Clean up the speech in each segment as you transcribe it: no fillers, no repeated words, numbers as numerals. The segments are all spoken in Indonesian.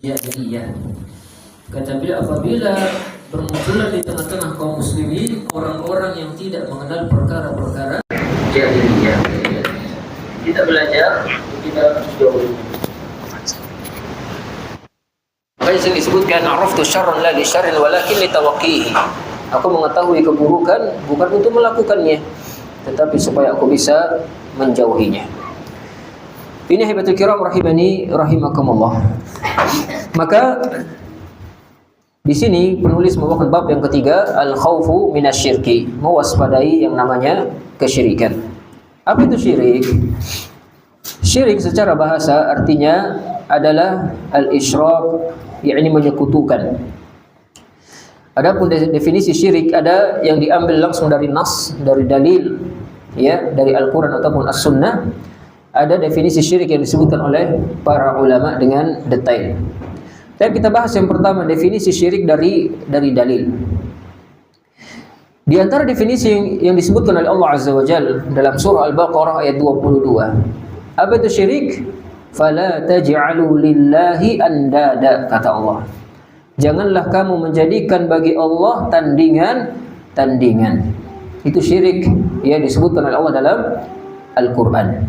jahiliyah. Kata beliau, apabila bermunculan di tengah-tengah kaum muslimin orang-orang yang tidak mengenal perkara-perkara jahiliyah, kita belajar, kita jauh. Makanya sering disebutkan araftu syarran la li syarrin walakin li tawaqqihi. Aku mengetahui keburukan bukan untuk melakukannya, tetapi supaya aku bisa menjauhinya. Ini hibatul kiram rahimani rahimakumullah. Maka di sini penulis membawakan bab yang ketiga, al-khaufu minasyirki, mewaspadai yang namanya kesyirikan. Apa itu syirik? Syirik secara bahasa artinya adalah al-isyrak, yakni menyekutukan. Adapun definisi syirik ada yang diambil langsung dari nas, dari dalil, ya, dari Al-Qur'an ataupun As-Sunnah. Ada definisi syirik yang disebutkan oleh para ulama dengan detail. Tapi kita bahas yang pertama, definisi syirik dari dalil. Di antara definisi yang disebutkan oleh Allah Azza wa Jalla dalam surah Al-Baqarah ayat 22. Apa itu syirik? Fala taj'alu lillahi andada, kata Allah. Janganlah kamu menjadikan bagi Allah tandingan. Itu syirik yang disebutkan oleh Allah dalam Al-Qur'an.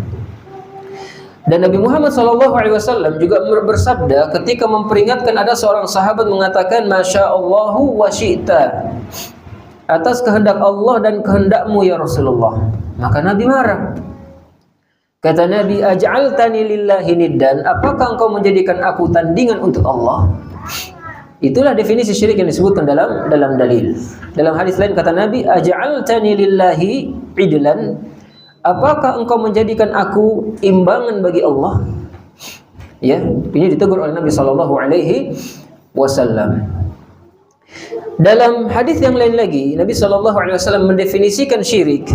Dan Nabi Muhammad SAW juga bersabda ketika memperingatkan ada seorang sahabat mengatakan Masya Allahu wa syi'ta, atas kehendak Allah dan kehendakmu ya Rasulullah. Maka Nabi marah. Kata Nabi, aj'altani lillahi niddan, apakah engkau menjadikan aku tandingan untuk Allah? Itulah definisi syirik yang disebutkan dalam dalil. Dalam hadis lain kata Nabi, aj'altani lillahi idlan, apakah engkau menjadikan aku imbangan bagi Allah? Ya, ini ditegur oleh Nabi sallallahu alaihi wasallam. Dalam hadis yang lain lagi, Nabi sallallahu alaihi wasallam mendefinisikan syirik.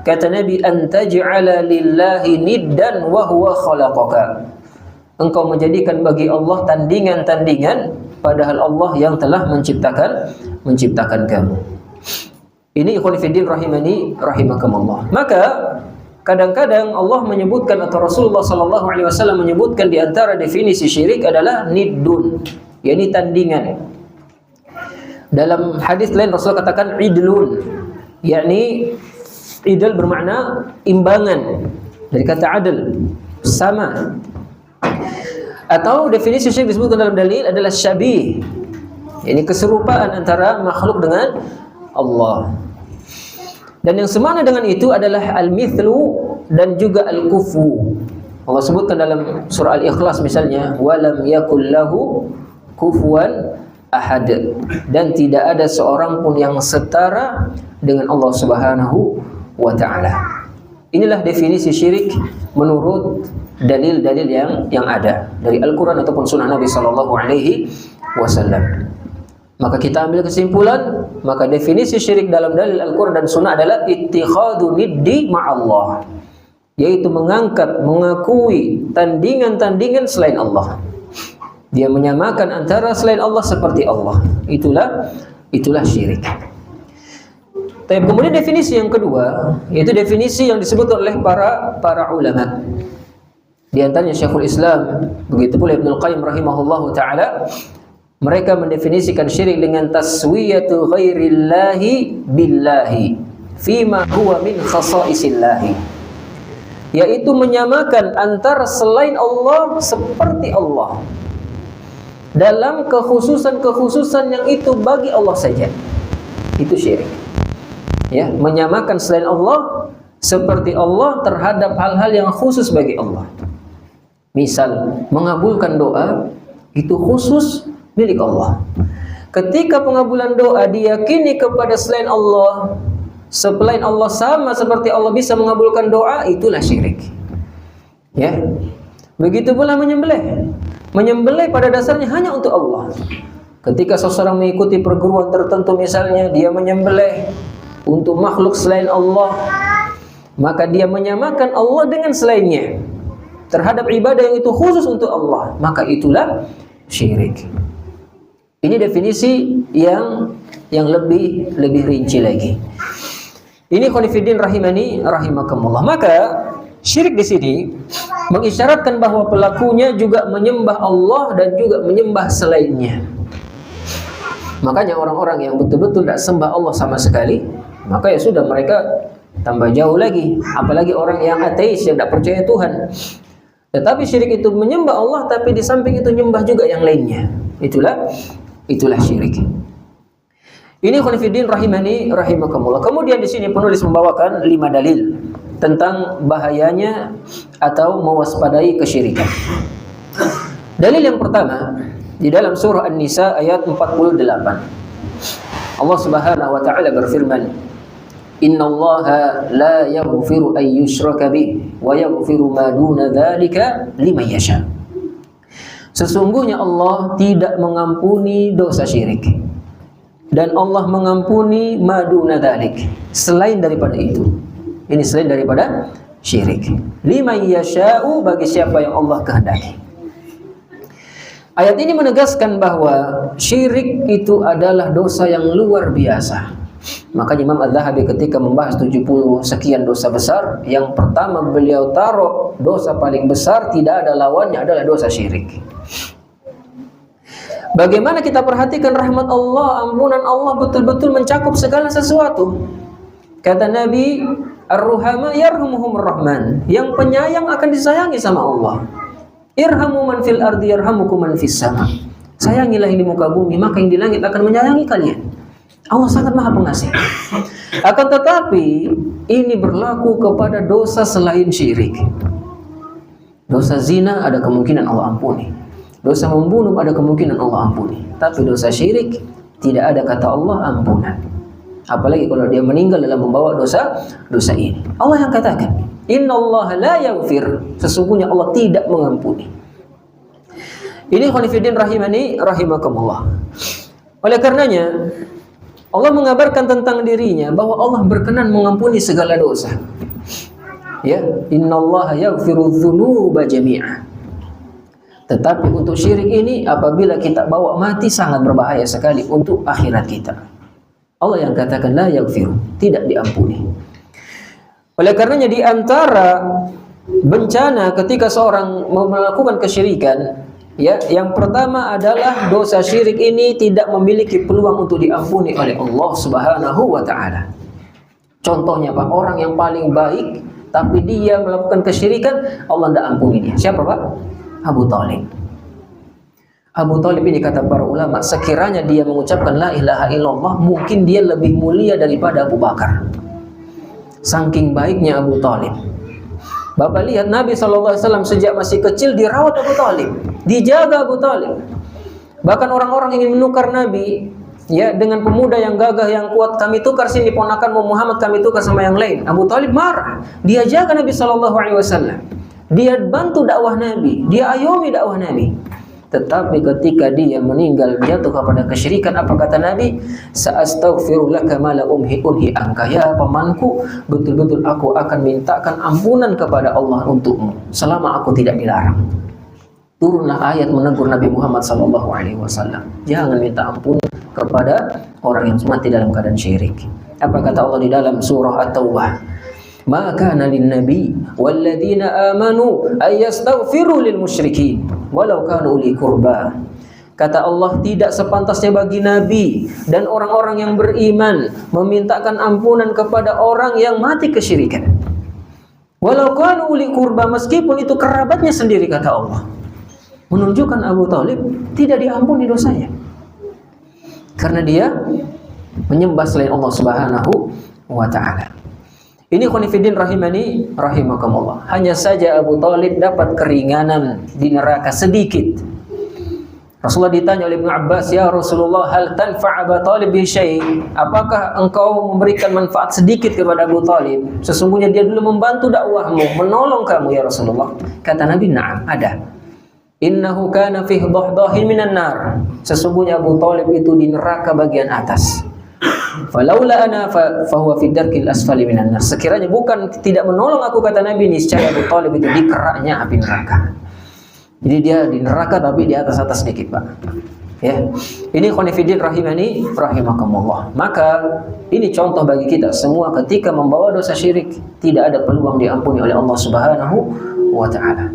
Kata Nabi, antaj'ala lillahi niddan wa huwa khalaqaka. Engkau menjadikan bagi Allah tandingan-tandingan padahal Allah yang telah menciptakan kamu. Ini ikhwan fillah rahimani rahimakumullah. Maka kadang-kadang Allah menyebutkan atau Rasulullah sallallahu alaihi wasallam menyebutkan di antara definisi syirik adalah niddun, yakni tandingan. Dalam hadis lain Rasul katakan idlun, yakni idl bermakna imbangan, dari kata adl, sama. Atau definisi syirik disebutkan dalam dalil adalah syabih, yakni keserupaan antara makhluk dengan Allah. Dan yang semana dengan itu adalah al-mithlu dan juga al-kufu. Allah sebutkan dalam surah Al-Ikhlas misalnya, walam yakul lahu kufuwan ahad, dan tidak ada seorang pun yang setara dengan Allah Subhanahu wa ta'ala. Inilah definisi syirik menurut dalil-dalil yang ada dari Al-Quran ataupun Sunnah Nabi Sallallahu Alaihi Wasallam. Maka kita ambil kesimpulan, maka definisi syirik dalam dalil Al-Quran dan Sunnah adalah ittikhadu niddi ma'allah, yaitu mengakui tandingan-tandingan selain Allah. Dia menyamakan antara selain Allah seperti Allah. Itulah syirik. Tapi kemudian definisi yang kedua, yaitu definisi yang disebut oleh para ulama. Di antaranya Syekhul Islam, begitu pula Ibnul Qayyim rahimahullahu taala, mereka mendefinisikan syirik dengan taswiyatu ghairillahi billahi fima huwa min khasaisillahi, yaitu menyamakan antara selain Allah seperti Allah dalam kekhususan-kekhususan yang itu bagi Allah saja. Itu syirik. Ya, menyamakan selain Allah seperti Allah terhadap hal-hal yang khusus bagi Allah. Misal, mengabulkan doa itu khusus milik Allah. Ketika pengabulan doa diyakini kepada selain Allah, selain Allah sama seperti Allah bisa mengabulkan doa, itulah syirik. Ya. Begitu pula menyembelih. Menyembelih pada dasarnya hanya untuk Allah. Ketika seseorang mengikuti perguruan tertentu misalnya, dia menyembelih untuk makhluk selain Allah, maka dia menyamakan Allah dengan selainnya terhadap ibadah yang itu khusus untuk Allah, maka itulah syirik. Ini definisi yang lebih rinci lagi. Ini khonifuddin rahimani rahimakumullah. Maka Syirik di sini mengisyaratkan bahwa pelakunya juga menyembah Allah dan juga menyembah selainnya. Makanya orang-orang yang betul-betul tidak sembah Allah sama sekali, maka ya sudah, mereka tambah jauh lagi. Apalagi orang yang ateis, yang tidak percaya Tuhan. Tetapi syirik itu menyembah Allah, tapi di samping itu menyembah juga yang lainnya. Itulah syirik. Ini khonifuddin rahimani rahimakumullah. Kemudian di sini penulis membawakan 5 dalil tentang bahayanya atau mewaspadai kesyirikan. Dalil yang pertama di dalam surah An-Nisa ayat 48. Allah Subhanahu wa taala berfirman, "Innallaha la yaghfiru an yushraka bih wa yaghfiru ma duna dzalika liman yasha." Sesungguhnya Allah tidak mengampuni dosa syirik, dan Allah mengampuni ma duna dzalik, selain daripada itu. Ini selain daripada syirik. Liman yasha'u, bagi siapa yang Allah kehendaki. Ayat ini menegaskan bahwa syirik itu adalah dosa yang luar biasa. Makanya Imam Az-Zahabi ketika membahas 70 sekian dosa besar, yang pertama beliau taruh dosa paling besar, tidak ada lawannya, adalah dosa syirik. Bagaimana kita perhatikan rahmat Allah, ampunan Allah betul-betul mencakup segala sesuatu. Kata Nabi, Ar-Ruhama yarhamuhumur Rahman, yang penyayang akan disayangi sama Allah. Irhamu man fil ardi yarhamukum man fis sama. Sayangilah yang di muka bumi, maka yang di langit akan menyayangi kalian. Allah sangat Maha Pengasih. Akan tetapi ini berlaku kepada dosa selain syirik. Dosa zina ada kemungkinan Allah ampuni. Dosa membunuh ada kemungkinan Allah ampuni. Tapi dosa syirik tidak ada kata Allah ampunan. Apalagi kalau dia meninggal dalam membawa dosa ini. Allah yang katakan, "Innallaha la yaghfir." Sesungguhnya Allah tidak mengampuni. Ini khonifuddin rahimani rahimakumullah. Oleh karenanya Allah mengabarkan tentang dirinya bahwa Allah berkenan mengampuni segala dosa. Ya, innallaha yaghfiru dzunuba jami'a. Tetapi untuk syirik ini apabila kita bawa mati sangat berbahaya sekali untuk akhirat kita. Allah yang katakan la yaghfiru, tidak diampuni. Oleh karenanya di antara bencana ketika seorang melakukan kesyirikan, ya, yang pertama adalah dosa syirik ini tidak memiliki peluang untuk diampuni oleh Allah Subhanahu wa taala. Contohnya Pak, orang yang paling baik tapi dia melakukan kesyirikan, Allah tidak ampuni dia. Siapa Pak? Abu Thalib. Abu Thalib ini kata para ulama, sekiranya dia mengucapkan la ilaha illallah, mungkin dia lebih mulia daripada Abu Bakar. Saking baiknya Abu Thalib. Bapak lihat Nabi SAW sejak masih kecil dirawat Abu Thalib, dijaga Abu Thalib. Bahkan orang-orang ingin menukar Nabi, ya, dengan pemuda yang gagah yang kuat, kami tukar sini ponakanmu Muhammad, kami tukar sama yang lain. Abu Thalib marah. Dia jaga Nabi SAW. Dia bantu dakwah Nabi, dia ayomi dakwah Nabi. Tetapi ketika dia meninggal jatuh kepada kesyirikan, apa kata Nabi? Sa'astaghfiru laka ma la unhi anka, ya pamanku, betul-betul aku akan mintakan ampunan kepada Allah untukmu selama aku tidak dilarang. Turunlah ayat menegur Nabi Muhammad SAW. Jangan minta ampun kepada orang yang mati dalam keadaan syirik. Apa kata Allah di dalam surah At-Taubah? Ma kana lin-nabi walladzina amanu ay yastaghfiru lil musyrikin walau kanu uli qurba. Kata Allah, tidak sepantasnya bagi Nabi dan orang-orang yang beriman memintakan ampunan kepada orang yang mati kesyirikan. Walau kanu uli qurba, meskipun itu kerabatnya sendiri, kata Allah. Menunjukkan Abu Thalib tidak diampuni dosanya karena dia menyembah selain Allah Subhanahu wa taala. Ini khonifuddin rahimani rahimakumullah. Hanya saja Abu Thalib dapat keringanan di neraka sedikit. Rasulullah ditanya oleh Ibnu Abbas, "Ya Rasulullah, hal tanfa' Abu Thalib bi syai'?" Apakah engkau memberikan manfaat sedikit kepada Abu Thalib? Sesungguhnya dia dulu membantu dakwahmu, menolong kamu ya Rasulullah. Kata Nabi, "Na'am, ada." Innahu kana fi dhahdahin minan nar. Sesungguhnya Abu Thalib itu di neraka bagian atas. Falaula ana fahuwa fi darkil asfali minan nar. Sekiranya bukan tidak menolong aku, kata Nabi, niscaya Abu Thalib itu di keraknya api neraka. Jadi dia di neraka tapi di atas sedikit Pak. Ya, ini khonifidin rahimani rahimakumullah. Maka ini contoh bagi kita semua ketika membawa dosa syirik tidak ada peluang diampuni oleh Allah Subhanahu wa taala.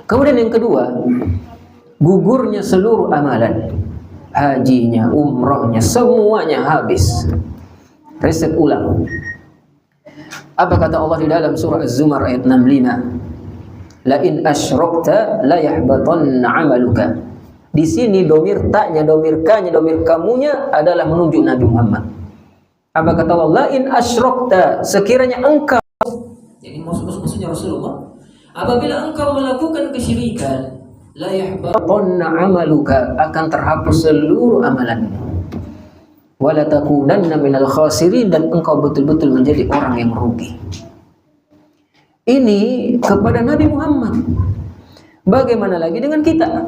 Kemudian yang kedua, gugurnya seluruh amalan. Hajinya, umrahnya, semuanya habis. Reset ulang. Apa kata Allah di dalam surah Az-Zumar ayat 65? La in asyrakta la yahbatanna 'amaluka. Di sini domir taknya, domir kanya, domir kamunya adalah menunjuk Nabi Muhammad. Apa kata Allah? La in asyrakta, sekiranya engkau, jadi maksudnya Rasulullah, apabila engkau melakukan kesyirikan, la yahbatanna 'amaluka, akan terhapus seluruh amalanmu. Wa la takunanna minal khasirin, dan engkau betul-betul menjadi orang yang merugi. Ini kepada Nabi Muhammad. Bagaimana lagi dengan kita?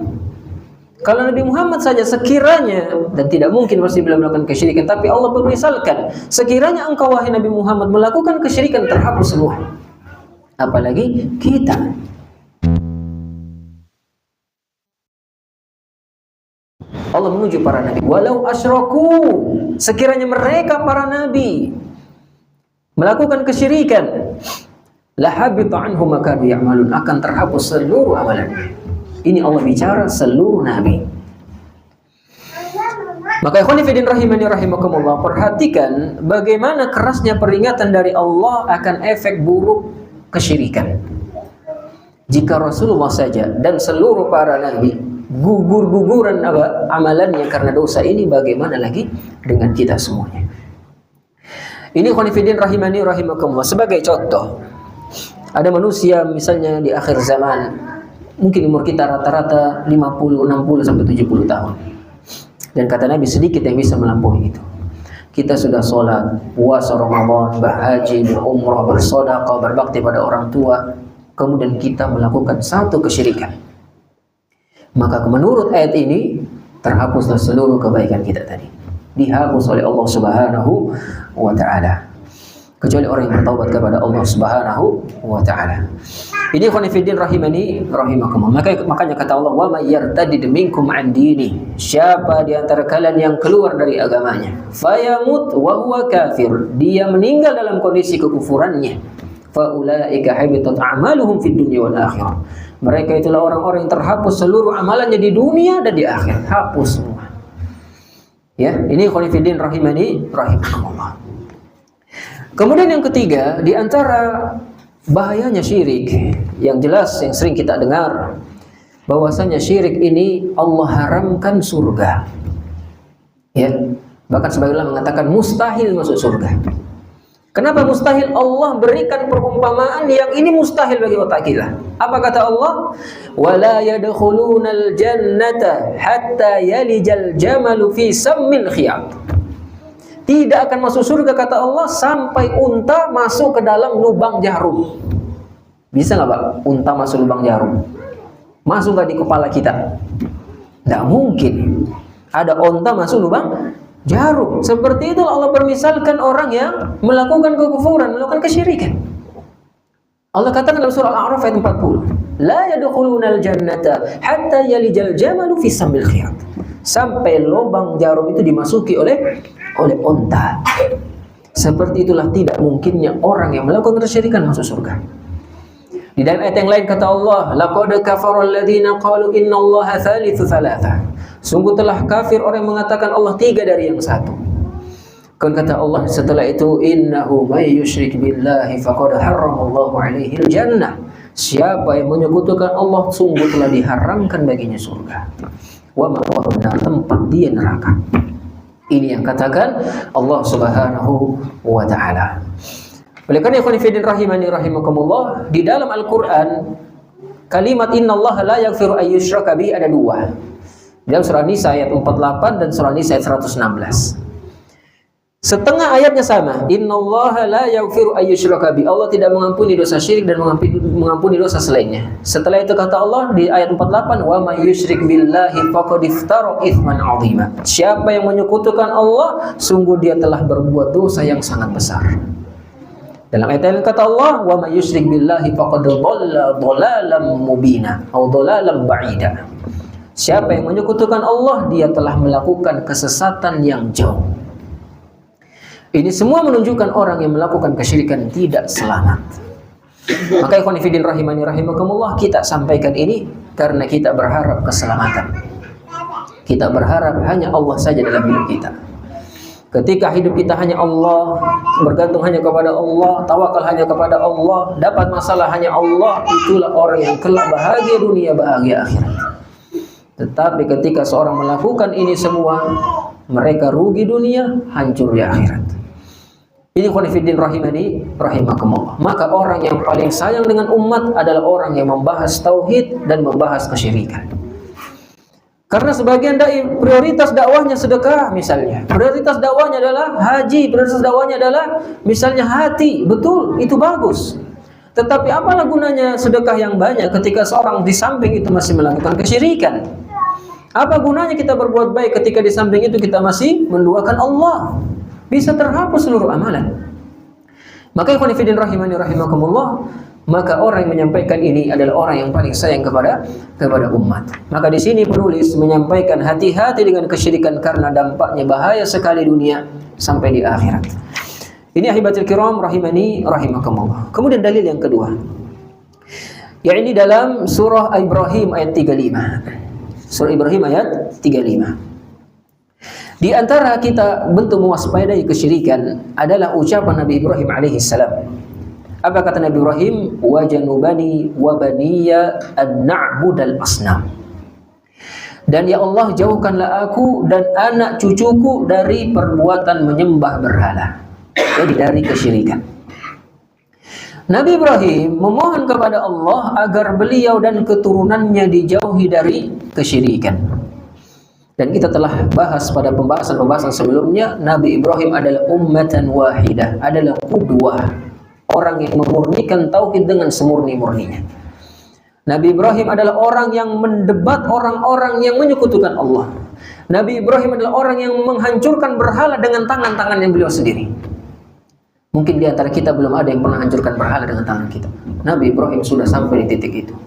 Kalau Nabi Muhammad saja sekiranya, dan tidak mungkin pasti bila melakukan kesyirikan, tapi Allah bermisalkan, sekiranya engkau wahai Nabi Muhammad melakukan kesyirikan, terhapus semua. Apalagi kita. Allah menuju para nabi. Walau asyraku, sekiranya mereka para nabi melakukan kesyirikan, lahabita anhum ma kanu ya'malun, akan terhapus seluruh amalannya. Ini Allah bicara seluruh nabi. Maka ikhwan fillah rahimani rahimakumullah, perhatikan bagaimana kerasnya peringatan dari Allah akan efek buruk kesyirikan. Jika Rasulullah saja dan seluruh para nabi gugur-guguran amalannya karena dosa ini, bagaimana lagi dengan kita semuanya? Ini ikhwan fillah rahimani rahimakumullah. Sebagai contoh, ada manusia misalnya di akhir zaman, mungkin umur kita rata-rata 50, 60 sampai 70 tahun. Dan kata Nabi sedikit yang bisa melampaui itu. Kita sudah sholat, puasa Ramadan, berhaji, berumrah, bersedekah, berbakti pada orang tua, kemudian kita melakukan satu kesyirikan. Maka menurut ayat ini terhapuslah seluruh kebaikan kita tadi. Dihapus oleh Allah Subhanahu wa taala. Kecuali orang yang bertaubat kepada Allah Subhanahu wa taala. Ini khonifiddin rahimani rahimakumullah. Makanya kata Allah, wa may yartadid minkum an dini, siapa di antara kalian yang keluar dari agamanya, fayamut wa huwa kafir, dia meninggal dalam kondisi kekufurannya, fa ulaika habitat a'maluhum fid dunya wal akhirah, mereka itulah orang-orang yang terhapus seluruh amalannya di dunia dan di akhirat, hapus semua. Ya, ini khonifiddin rahimani rahimakumullah. Kemudian yang ketiga, di antara bahayanya syirik yang jelas yang sering kita dengar, bahwasanya syirik ini Allah haramkan surga. Ya, bahkan sebagian ulama mengatakan mustahil masuk surga. Kenapa mustahil? Allah berikan perumpamaan yang ini mustahil bagi otak kita. Apa kata Allah? Wala yadkhulunal jannata hatta yalijal jamalu fi sammil khiyat. Tidak akan masuk surga kata Allah sampai unta masuk ke dalam lubang jarum. Bisa nggak Pak? Unta masuk lubang jarum? Masuk nggak di kepala kita? Nggak mungkin. Ada unta masuk lubang jarum. Seperti itu Allah permisalkan orang yang melakukan kekufuran, melakukan kesyirikan. Allah katakan dalam surah Al-A'raf ayat 40, la yadkhulunal jannata hatta yalijal jamalu fi sammil khiyat. Sampai lubang jarum itu dimasuki oleh unta. Seperti itulah tidak mungkinnya orang yang melakukan kesyirikan masuk surga. Di dalam ayat yang lain kata Allah, laqad kafara alladziina qalu innallaha tsalitsu tsalatsa. Sungguh telah kafir orang yang mengatakan Allah tiga dari yang satu. Kemudian kata Allah setelah itu, innahu may yusyrik billahi faqad harramallahu alaihi al-jannah. Siapa yang menyekutukan Allah sungguh telah diharamkan baginya surga. Wa ma'wahu nar, tempat dia neraka. Ini yang katakan Allah Subhanahu wa taala. Oleh karena ikhwan fillah rahimani rahimakumullah, di dalam Al-Qur'an kalimat innallaha la yaghfiru ay yushraka bihi ada dua. Di dalam surah Nisa ayat 48 dan surah Nisa ayat 116. Setengah ayatnya sama, innallaha la yaghfiru ay yushraka bihi, Allah tidak mengampuni dosa syirik dan mengampuni dosa selainnya. Setelah itu kata Allah di ayat 48, wa may yusyrik billahi faqad iftara itsman 'azima. Siapa yang menyekutukan Allah, sungguh dia telah berbuat dosa yang sangat besar. Dalam ayat yang kata Allah, wa may yusyrik billahi faqad dhalla dhalalan mubina atau dhalalan ba'ida. Siapa yang menyekutukan Allah, dia telah melakukan kesesatan yang jauh. Ini semua menunjukkan orang yang melakukan kesyirikan tidak selamat. Maka ikhwan fillah rahimani rahimakumullah, kita sampaikan ini karena kita berharap keselamatan. Kita berharap hanya Allah saja dalam hidup kita. Ketika hidup kita hanya Allah, bergantung hanya kepada Allah, tawakal hanya kepada Allah, dapat masalah hanya Allah, itulah orang yang kelak bahagia dunia, bahagia akhirat. Tetapi ketika seorang melakukan ini semua, mereka rugi dunia, hancur di akhirat. Ini khonifuddin rahimani rahimakumullah. Maka orang yang paling sayang dengan umat adalah orang yang membahas tauhid dan membahas kesyirikan. Karena sebagian dai prioritas dakwahnya sedekah misalnya. Prioritas dakwahnya adalah haji, prioritas dakwahnya adalah misalnya hati. Betul, itu bagus. Tetapi apalah gunanya sedekah yang banyak ketika seorang di samping itu masih melakukan kesyirikan? Apa gunanya kita berbuat baik ketika di samping itu kita masih menduakan Allah? Bisa terhapus seluruh amalan. Maka ikhwan fillah rahimani rahimakumullah, maka orang yang menyampaikan ini adalah orang yang paling sayang kepada umat. Maka di sini penulis menyampaikan hati-hati dengan kesyirikan karena dampaknya bahaya sekali dunia sampai di akhirat. Ini ahibatul kiram rahimani rahimakumullah. Kemudian dalil yang kedua, yakni dalam surah Ibrahim ayat 35. Surah Ibrahim ayat 35. Di antara kita bentuk mewaspadai kesyirikan adalah ucapan Nabi Ibrahim alaihissalam. Apa kata Nabi Ibrahim? Wa janubani wa baniya an na'budal asnam. Dan ya Allah, jauhkanlah aku dan anak cucuku dari perbuatan menyembah berhala. Jadi dari kesyirikan. Nabi Ibrahim memohon kepada Allah agar beliau dan keturunannya dijauhi dari kesyirikan. Dan kita telah bahas pada pembahasan sebelumnya, Nabi Ibrahim adalah ummatan wahidah, adalah qudwah, orang yang memurnikan tauhid dengan semurni-murninya. Nabi Ibrahim adalah orang yang mendebat orang-orang yang menyekutukan Allah. Nabi Ibrahim adalah orang yang menghancurkan berhala dengan tangan-tangan yang beliau sendiri. Mungkin di antara kita belum ada yang pernah hancurkan berhala dengan tangan kita. Nabi Ibrahim sudah sampai di titik itu.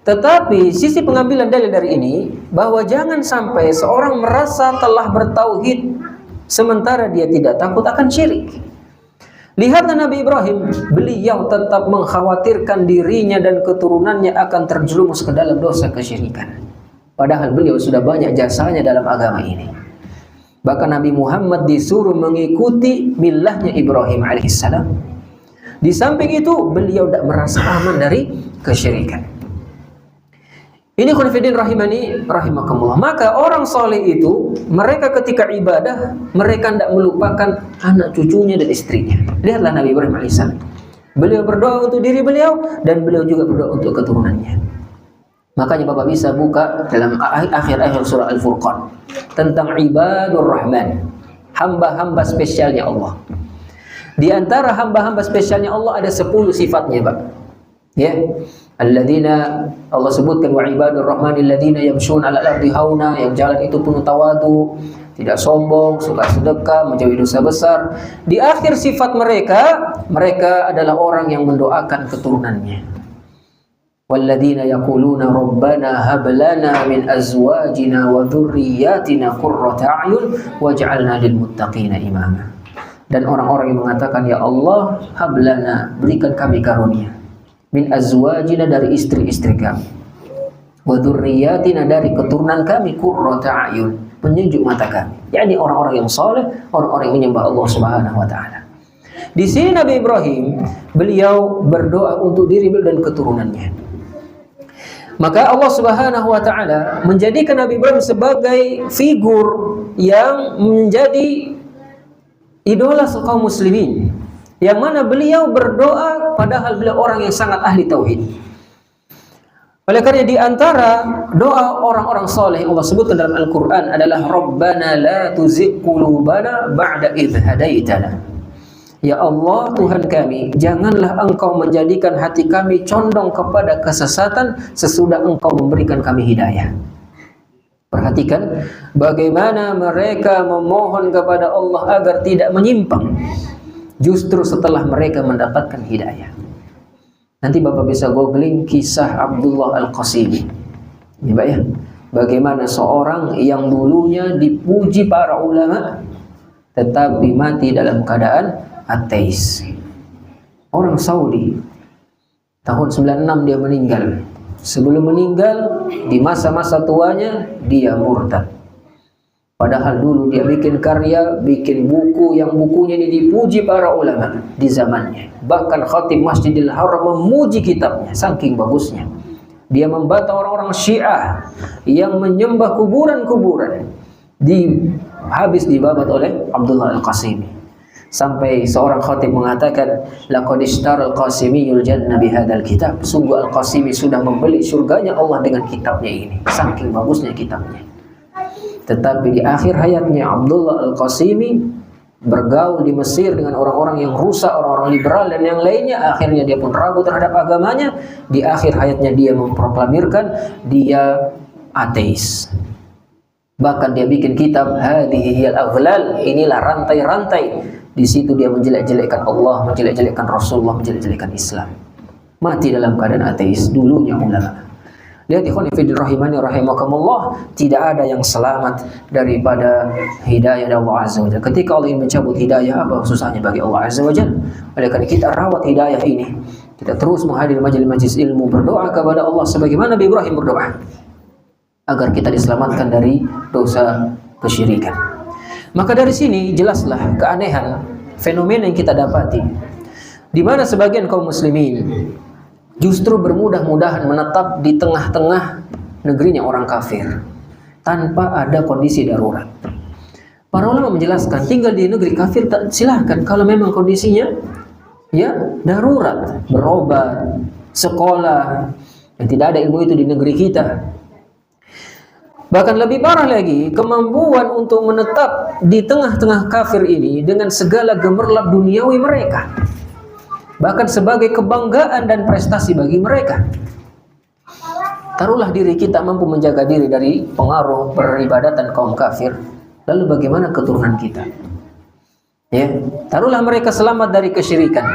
Tetapi sisi pengambilan dalil dari ini, bahwa jangan sampai seorang merasa telah bertauhid sementara dia tidak takut akan syirik. Lihatlah Nabi Ibrahim, beliau tetap mengkhawatirkan dirinya dan keturunannya akan terjerumus ke dalam dosa kesyirikan. Padahal beliau sudah banyak jasanya dalam agama ini. Bahkan Nabi Muhammad disuruh mengikuti millahnya Ibrahim alaihissalam. Di samping itu, beliau tidak merasa aman dari kesyirikan. Ini khonifuddin rahimani rahimakumullah. Maka orang soleh itu, mereka ketika ibadah, mereka tidak melupakan anak cucunya dan istrinya. Lihatlah Nabi Ibrahim alaihissalam. Beliau berdoa untuk diri beliau dan beliau juga berdoa untuk keturunannya. Makanya Bapak bisa buka dalam akhir-akhir surah Al-Furqan tentang ibadur rahman, hamba-hamba spesialnya Allah. Di antara hamba-hamba spesialnya Allah ada 10 sifatnya, Pak. Ya. Alladzina, Allah sebutkan wa ibadur rahmanil ladzina yamshuna 'alal ardi hauna, yang jalan itu penuh tawadu, tidak sombong, suka sedekah, menjauhi dosa besar. Di akhir sifat mereka adalah orang yang mendoakan keturunannya. Walladzina yaquluna rabbana hab lana min azwajina wa dhurriyyatina qurrata a'yun waj'alna lil muttaqina imama. Dan orang-orang yang mengatakan, ya Allah, hab lana, berikan kami karunia, min azwajina, dari istri-istri kami, wa dzurriyyatina, dari keturunan kami, qurrata a'yun, penyejuk mata kami. yakni orang-orang yang saleh, orang-orang yang menyembah Allah Subhanahu wa taala. Di sini Nabi Ibrahim, beliau berdoa untuk diri beliau dan keturunannya. Maka Allah Subhanahu wa taala menjadikan Nabi Ibrahim sebagai figur yang menjadi idola kaum muslimin, yang mana beliau berdoa padahal beliau orang yang sangat ahli tauhid. Oleh karena di antara doa orang-orang saleh yang Allah sebutkan dalam Al-Qur'an adalah Rabbana la tuzigh qulubana ba'da idh hadaitana. Ya Allah, Tuhan kami, janganlah Engkau menjadikan hati kami condong kepada kesesatan sesudah Engkau memberikan kami hidayah. Perhatikan bagaimana mereka memohon kepada Allah agar tidak menyimpang justru setelah mereka mendapatkan hidayah. Nanti Bapak bisa googling kisah Abdullah Al-Qasimi. Ya, Pak ya. bagaimana seorang yang dulunya dipuji para ulama tetapi mati dalam keadaan ateis. Orang Saudi tahun 96 dia meninggal. Sebelum meninggal, di masa-masa tuanya dia murtad. Padahal dulu dia bikin karya, bikin buku yang bukunya ini dipuji para ulama di zamannya. Bahkan khatib Masjidil Haram memuji kitabnya, saking bagusnya. Dia membantah orang-orang Syiah yang menyembah kuburan-kuburan. Habis dibabat oleh Abdullah Al-Qasimi. Sampai seorang khatib mengatakan, laqad ishtara al-Qasimiyul jannah bihadzal kitab. Sungguh Al-Qasimi sudah membeli surganya Allah dengan kitabnya ini. Saking bagusnya kitabnya. Tetapi di akhir hayatnya Abdullah Al-Qasimi bergaul di Mesir dengan orang-orang yang rusak, orang-orang liberal dan yang lainnya. Akhirnya dia pun ragu terhadap agamanya. Di akhir hayatnya dia memproklamirkan dia ateis. Bahkan dia bikin kitab Hadhihi hiyal aghlal, inilah rantai-rantai. Di situ dia menjelek-jelekkan Allah, menjelek-jelekkan Rasulullah, menjelek-jelekkan Islam. Mati dalam keadaan ateis, dulunya ulama. Lihat ikhwan fillah rahimani rahimakumullah, tidak ada yang selamat daripada hidayah dari Allah Azza wa Jalla. Ketika Allah ingin mencabut hidayah, apa susahnya bagi Allah Azza wa Jalla? Oleh karena kita rawat hidayah ini, kita terus menghadiri majelis-majelis ilmu, berdoa kepada Allah sebagaimana Nabi Ibrahim berdoa agar kita diselamatkan dari dosa kesyirikan. Maka dari sini jelaslah keanehan fenomena yang kita dapati, di mana sebagian kaum muslimin justru bermudah-mudahan menetap di tengah-tengah negerinya orang kafir tanpa ada kondisi darurat. Para ulama menjelaskan, tinggal di negeri kafir silahkan kalau memang kondisinya ya darurat, berobat, sekolah, dan tidak ada ilmu itu di negeri kita. Bahkan lebih parah lagi, kemampuan untuk menetap di tengah-tengah kafir ini dengan segala gemerlap duniawi mereka, bahkan sebagai kebanggaan dan prestasi bagi mereka. Taruhlah diri kita mampu menjaga diri dari pengaruh peribadatan kaum kafir, lalu bagaimana keturunan kita? Ya, taruhlah mereka selamat dari kesyirikan,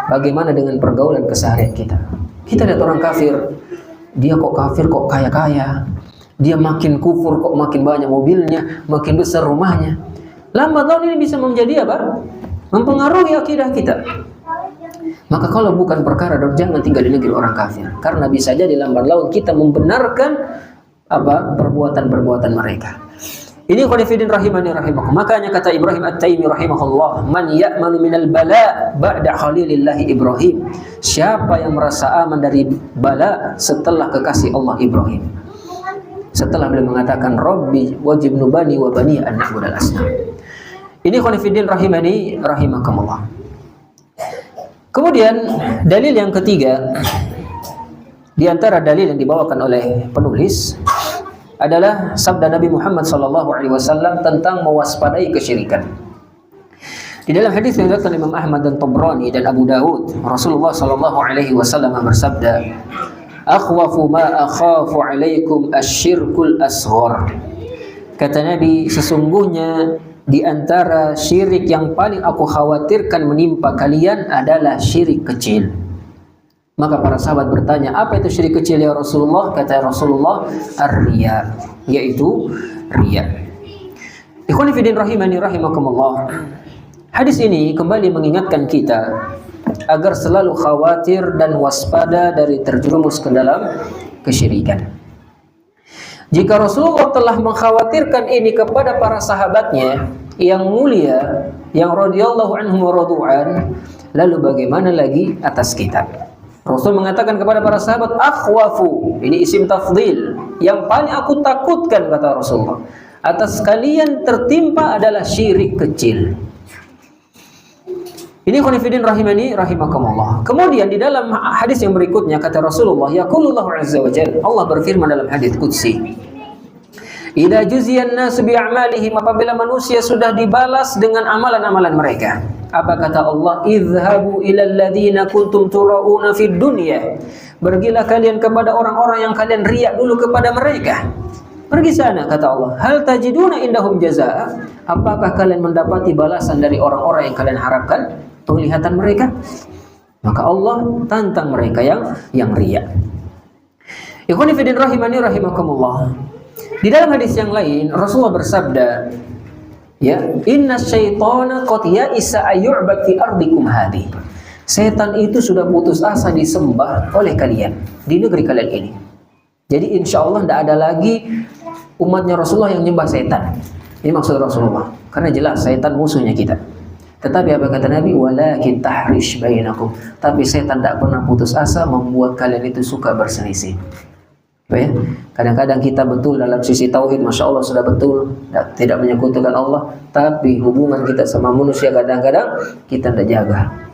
bagaimana dengan pergaulan keseharian kita? Kita lihat orang kafir, dia kok kafir kok kaya-kaya. Dia makin kufur kok makin banyak mobilnya, makin besar rumahnya. Lambat laun ini bisa menjadi apa? Mempengaruhi akidah kita. Maka kalau bukan perkara dok, jangan tinggal di negeri orang kafir. Karena bisa jadi lambat laun kita membenarkan apa perbuatan-perbuatan mereka. Ini khonifidin rahimani rahimakum. Makanya kata Ibrahim At-Taimi rahimahullah, man ya'manu minal bala ba'da khalilillahi Ibrahim. Siapa yang merasa aman dari bala setelah kekasih Allah Ibrahim? Setelah beliau mengatakan Rabbi wajib nubani wa bani an na'budal asnam. Ini khonifidin rahimani rahimakumullah. Kemudian dalil yang ketiga di antara dalil yang dibawakan oleh penulis adalah sabda Nabi Muhammad SAW tentang mewaspadai kesyirikan. Di dalam hadis yang diriwayatkan Imam Ahmad dan Tabrani dan Abu Dawud, Rasulullah SAW bersabda, akhwafu ma akhafu alaikum asyirkul asghar. Kata Nabi, sesungguhnya di antara syirik yang paling aku khawatirkan menimpa kalian adalah syirik kecil. Maka para sahabat bertanya, apa itu syirik kecil ya Rasulullah? Kata Rasulullah, ar-riya, yaitu riya. Ikhwani fillah rahimani rahimakumullah. Hadis ini kembali mengingatkan kita agar selalu khawatir dan waspada dari terjerumus ke dalam kesyirikan. Jika Rasulullah telah mengkhawatirkan ini kepada para sahabatnya yang mulia, yang radhiyallahu anhum wa radu'an, lalu bagaimana lagi atas kita? Rasul mengatakan kepada para sahabat, akhwafu, ini isim tafdhil, yang paling aku takutkan kata Rasulullah, atas kalian tertimpa adalah syirik kecil. Ini khonifidin rahimani rahimakumullah. Kemudian di dalam hadis yang berikutnya kata Rasulullah, yaqulullahu azza wa jalla, Allah berfirman dalam hadis qudsi, idza juziyan nas bi a'malihim, apabila manusia sudah dibalas dengan amalan-amalan mereka. Apa kata Allah? Idhabu ilal ladzina kuntum turauna fid dunya. Pergilah kalian kepada orang-orang yang kalian riak dulu kepada mereka. Pergi sana kata Allah. Hal tajiduna indahum jazaa? Apakah kalian mendapati balasan dari orang-orang yang kalian harapkan? Penglihatan mereka. Maka Allah tantang mereka yang riak. Ikhwani fillah rahimani rahimakumullah. Di dalam hadis yang lain Rasulullah bersabda, ya, inna syaitana qad ya'isa ayyu'bad fi ardikum hadhi. Setan itu sudah putus asa disembah oleh kalian di negeri kalian ini. Jadi insya Allah tidak ada lagi umatnya Rasulullah yang nyembah setan. Ini maksud Rasulullah. Karena jelas setan musuhnya kita. Tetapi apa kata Nabi? Walakin tahrish bainakum. Tapi setan tidak pernah putus asa membuat kalian itu suka berselisih. Ya? Kadang-kadang kita betul dalam sisi tauhid, masya Allah sudah betul, tidak menyekutukan Allah. Tapi hubungan kita sama manusia kadang-kadang kita tidak jaga.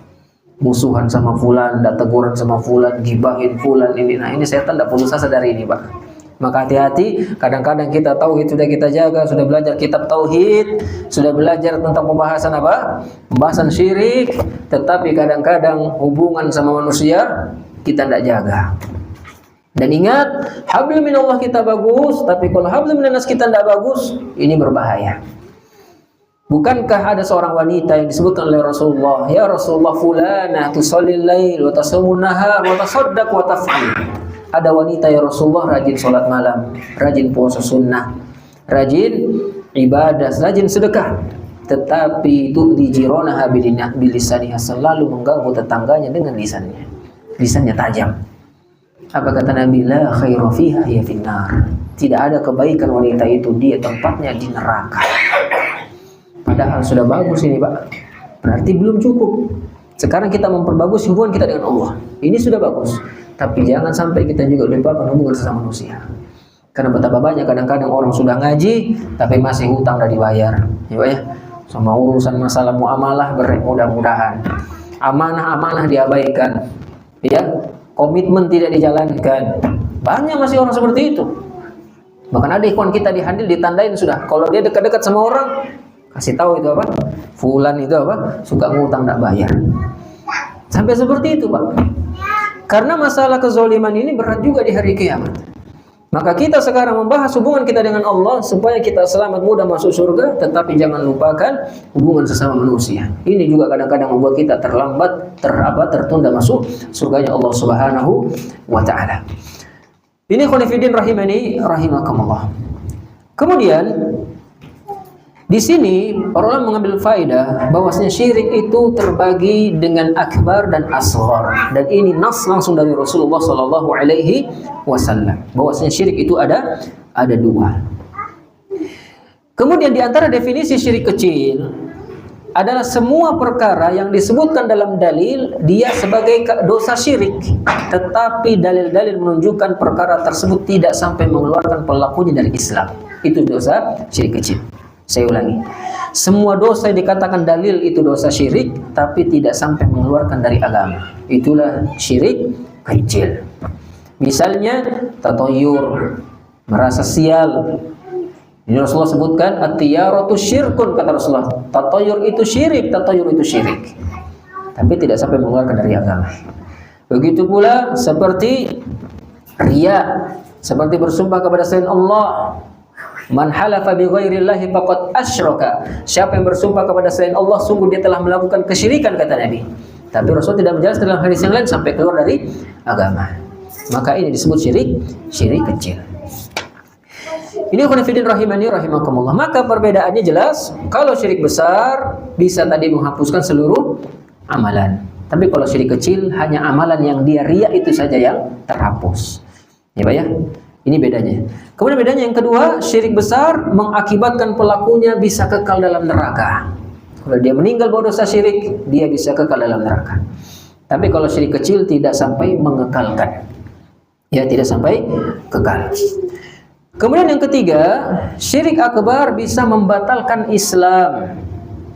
Musuhan sama fulan, teguran sama fulan, gibahin fulan ini. Nah ini setan tidak putus asa dari ini, Pak. Maka hati-hati, kadang-kadang kita tauhid sudah kita jaga, sudah belajar kitab tauhid, sudah belajar tentang pembahasan apa? Pembahasan syirik, tetapi kadang-kadang hubungan sama manusia kita tidak jaga. Dan ingat, hablum minallah kita bagus, tapi kalau hablum minannas kita tidak bagus, ini berbahaya. Bukankah ada seorang wanita yang disebutkan oleh Rasulullah, ya Rasulullah fulanah tusallil lail wa tasumun nahar wa tasaddaq wa taf'al. Ada wanita ya Rasulullah rajin salat malam, rajin puasa sunnah, rajin ibadah, rajin sedekah, tetapi itu dijironaha bilisaniha, selalu mengganggu tetangganya dengan lisannya. Lisannya tajam. Apa kata Nabi? La khaira fiha hiya finnar. Tidak ada kebaikan wanita itu, dia tempatnya di neraka. Padahal sudah bagus ini, Pak. Berarti belum cukup. Sekarang kita memperbagus hubungan kita dengan Allah. Ini sudah bagus. Tapi jangan sampai kita juga lupakan hubungan sesama manusia. Karena betapa banyak kadang-kadang orang sudah ngaji tapi masih hutang dan dibayar. Ya, Pak ya. Sama urusan masalah muamalah mudah-mudahan. Amanah-amanah diabaikan. Ya, komitmen tidak dijalankan. Banyak masih orang seperti itu. Bahkan ada ikhwan kita di Handil ditandain sudah. Kalau dia dekat-dekat sama orang, kasih tahu itu apa? Fulan itu apa? Suka ngutang tidak bayar. Sampai seperti itu, Pak. Karena masalah kezaliman ini berat juga di hari kiamat. Maka kita sekarang membahas hubungan kita dengan Allah supaya kita selamat mudah masuk surga, tetapi jangan lupakan hubungan sesama manusia. Ini juga kadang-kadang membuat kita terlambat, tertunda masuk surganya Allah Subhanahu wa taala. Ini khonifidin rahimani rahimakumullah. Kemudian di sini orang mengambil faedah bahwasanya syirik itu terbagi dengan akbar dan asghar, dan ini nas langsung dari Rasulullah sallallahu alaihi wasallam bahwasanya syirik itu ada dua. Kemudian di antara definisi syirik kecil adalah semua perkara yang disebutkan dalam dalil dia sebagai dosa syirik, tetapi dalil-dalil menunjukkan perkara tersebut tidak sampai mengeluarkan pelakunya dari Islam. Itu dosa syirik kecil. Saya ulangi, semua dosa yang dikatakan dalil itu dosa syirik, tapi tidak sampai mengeluarkan dari agama. Itulah syirik kecil. Misalnya tatoyur, merasa sial. Ini Rasulullah sebutkan at-tiyaratu syirkun, kata Rasulullah. Tatoyur itu syirik, tatoyur itu syirik, tapi tidak sampai mengeluarkan dari agama. Begitu pula seperti riya, seperti bersumpah kepada selain Allah. Man halafa bi ghairillahi faqad asyraka. Siapa yang bersumpah kepada selain Allah, sungguh dia telah melakukan kesyirikan, kata Nabi. Tapi Rasul tidak menjelaskan dalam hadis yang lain sampai keluar dari agama. Maka ini disebut syirik kecil. Ini khonifidin rahimani rahimakumullah. Maka perbedaannya jelas. Kalau syirik besar bisa tadi menghapuskan seluruh amalan. Tapi kalau syirik kecil hanya amalan yang dia riya itu saja yang terhapus. Ya Pak ya. Ini bedanya. Kemudian bedanya yang kedua, syirik besar mengakibatkan pelakunya bisa kekal dalam neraka. Kalau dia meninggal bawa dosa syirik, dia bisa kekal dalam neraka. Tapi kalau syirik kecil tidak sampai mengekalkan. Ya, tidak sampai kekal. Kemudian yang ketiga, syirik akbar bisa membatalkan Islam.